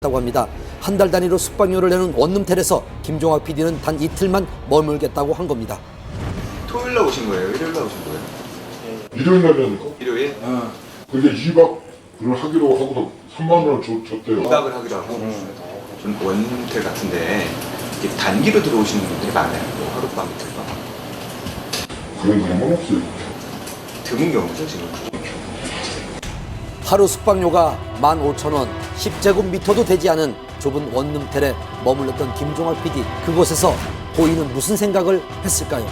했다고 합니다. 한 달 단위로 숙박료를 내는 원룸텔에서 김종학 PD는 단 이틀만 머물겠다고 한 겁니다. 토요일 날 오신 거예요? 일요일 날 오신 거예요? 일요일 날이니까. 일요일? 근데 2박을 하기로 하고서 3만 원을 줬대요. 2박을 하기로 하고 좀 원룸텔 같은데 이게 단기로 들어오시는 분들이 많아요. 뭐 하룻밤 이틀밤. 그런 사람은 없어요. 드문 경우죠 지금. 하루 숙박료가 15,000원, 10제곱미터도 되지 않은 좁은 원룸텔에 머물렀던 김종학 PD. 그곳에서 고인은 무슨 생각을 했을까요?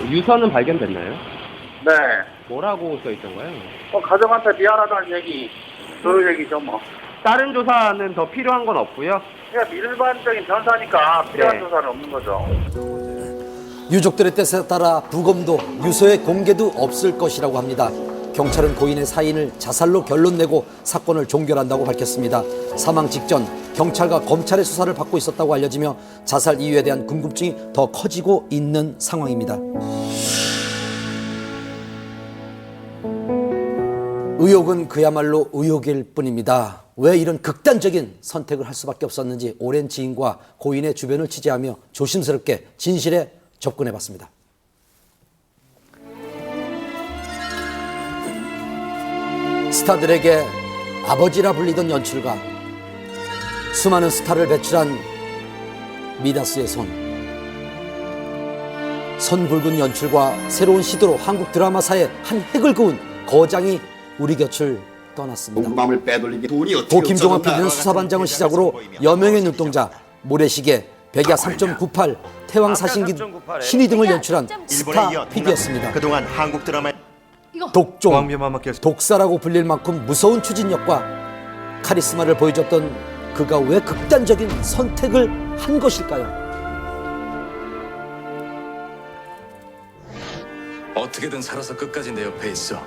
유서는 발견됐나요? 네. 뭐라고 써 있던가요? 가족한테 미안하다는 얘기, 그 얘기죠, 뭐. 다른 조사는 더 필요한 건 없고요. 그냥 일반적인 변사니까 필요한 네. 조사는 없는 거죠. 유족들의 뜻에 따라 부검도 유서의 공개도 없을 것이라고 합니다. 경찰은 고인의 사인을 자살로 결론 내고 사건을 종결한다고 밝혔습니다. 사망 직전 경찰과 검찰의 수사를 받고 있었다고 알려지며 자살 이유에 대한 궁금증이 더 커지고 있는 상황입니다. 의혹은 그야말로 의혹일 뿐입니다. 왜 이런 극단적인 선택을 할 수밖에 없었는지 오랜 지인과 고인의 주변을 취재하며 조심스럽게 진실에 접근해봤습니다. 스타들에게 아버지라 불리던 연출가, 수많은 스타를 배출한 미다스의 손 굵은 연출과 새로운 시도로 한국 드라마사에 한 획을 그은 거장이 우리 곁을 떠났습니다. 공부함을 빼돌리기 돈이 어떻게 고 김종학 PD는 수사반장을 시작으로 여명의 눈동자, 모래시계, 백야 3.98, 태왕사신기, 신이 등을 연출한 스타 PD였습니다. 그동안 한국 드라마 독종, 독사라고 불릴 만큼 무서운 추진력과 카리스마를 보여줬던 그가 왜 극단적인 선택을 한 것일까요? 어떻게든 살아서 끝까지 내 옆에 있어.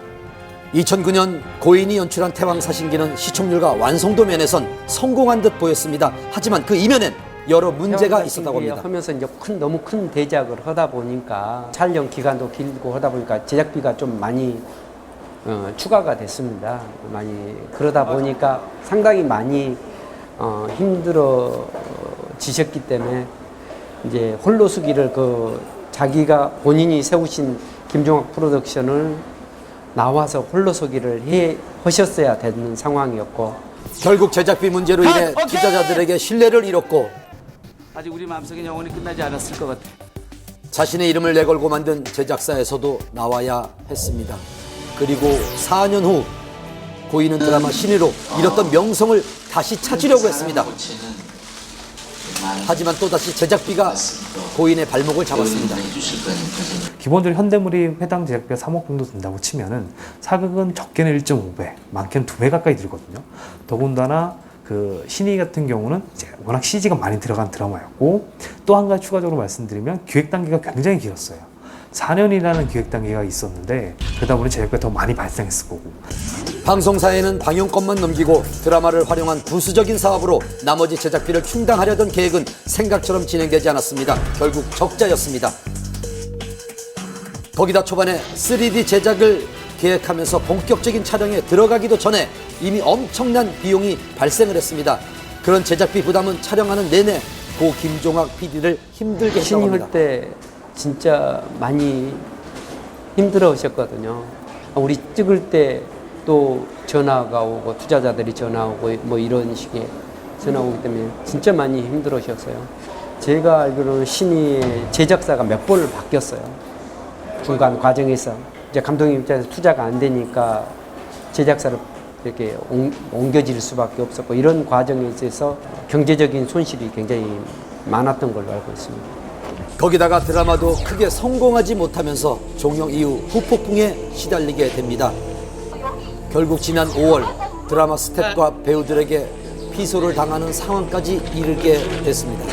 2009년 고인이 연출한 태왕사신기는 시청률과 완성도 면에선 성공한 듯 보였습니다. 하지만 그 이면엔 여러 문제가 있었다고 합니다. 하면서 이제 너무 큰 대작을 하다 보니까 촬영 기간도 길고 하다 보니까 제작비가 좀 많이 추가가 됐습니다. 많이 그러다 보니까 상당히 많이 힘들어지셨기 때문에 이제 홀로서기를 자기가 본인이 세우신 김종학 프로덕션을 나와서 홀로서기를 하셨어야 되는 상황이었고, 결국 제작비 문제로 인해 투자자들에게 신뢰를 잃었고 아직 우리 마음속에 영원히 끝나지 않았을 것 같아. 자신의 이름을 내걸고 만든 제작사에서도 나와야 했습니다. 그리고 4년 후 고인은 드라마 신의로 잃었던 명성을 다시 찾으려고 했습니다. 하지만 또다시 제작비가 고인의 발목을 잡았습니다. 기본적으로 현대물이 해당 제작비가 3억 정도 든다고 치면은 사극은 적게는 1.5배, 많게는 2배 가까이 들거든요. 더군다나 그 신의 같은 경우는 이제 워낙 CG가 많이 들어간 드라마였고, 또 한 가지 추가적으로 말씀드리면 기획 단계가 굉장히 길었어요. 4년이라는 기획 단계가 있었는데 그러다 보니 제작비가 더 많이 발생했을 거고. 방송사에는 방영권만 넘기고 드라마를 활용한 부수적인 사업으로 나머지 제작비를 충당하려던 계획은 생각처럼 진행되지 않았습니다. 결국 적자였습니다. 거기다 초반에 3D 제작을 계획하면서 본격적인 촬영에 들어가기도 전에 이미 엄청난 비용이 발생을 했습니다. 그런 제작비 부담은 촬영하는 내내 고 김종학 PD를 힘들게 했다고 신이 합니다. 할 때 진짜 많이 힘들어하셨거든요. 우리 찍을 때 또 전화가 오고 투자자들이 전화 오고 뭐 이런 식의 전화 오기 때문에 진짜 많이 힘들어하셨어요. 제가 알기로는 신이 제작사가 몇 번을 바뀌었어요. 중간 과정에서 이제 감독님 입장에서 투자가 안 되니까 제작사를 이렇게 옮겨질 수밖에 없었고, 이런 과정에 있어서 경제적인 손실이 굉장히 많았던 걸로 알고 있습니다. 거기다가 드라마도 크게 성공하지 못하면서 종영 이후 후폭풍에 시달리게 됩니다. 결국 지난 5월 드라마 스태프과 배우들에게 피소를 당하는 상황까지 이르게 됐습니다.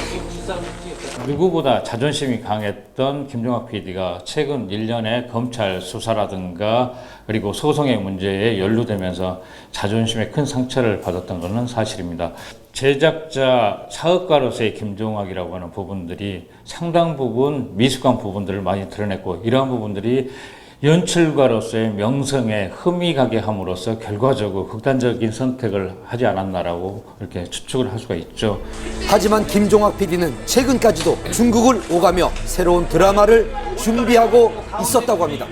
누구보다 자존심이 강했던 김종학 PD가 최근 1년의 검찰 수사라든가 그리고 소송의 문제에 연루되면서 자존심에 큰 상처를 받았던 것은 사실입니다. 제작자, 사업가로서의 김종학이라고 하는 부분들이 상당 부분 미숙한 부분들을 많이 드러냈고, 이러한 부분들이 연출가로서의 명성에 흠이 가게 함으로써 결과적으로 극단적인 선택을 하지 않았나라고 이렇게 추측을 할 수가 있죠. 하지만 김종학 PD는 최근까지도 중국을 오가며 새로운 드라마를 준비하고 있었다고 합니다.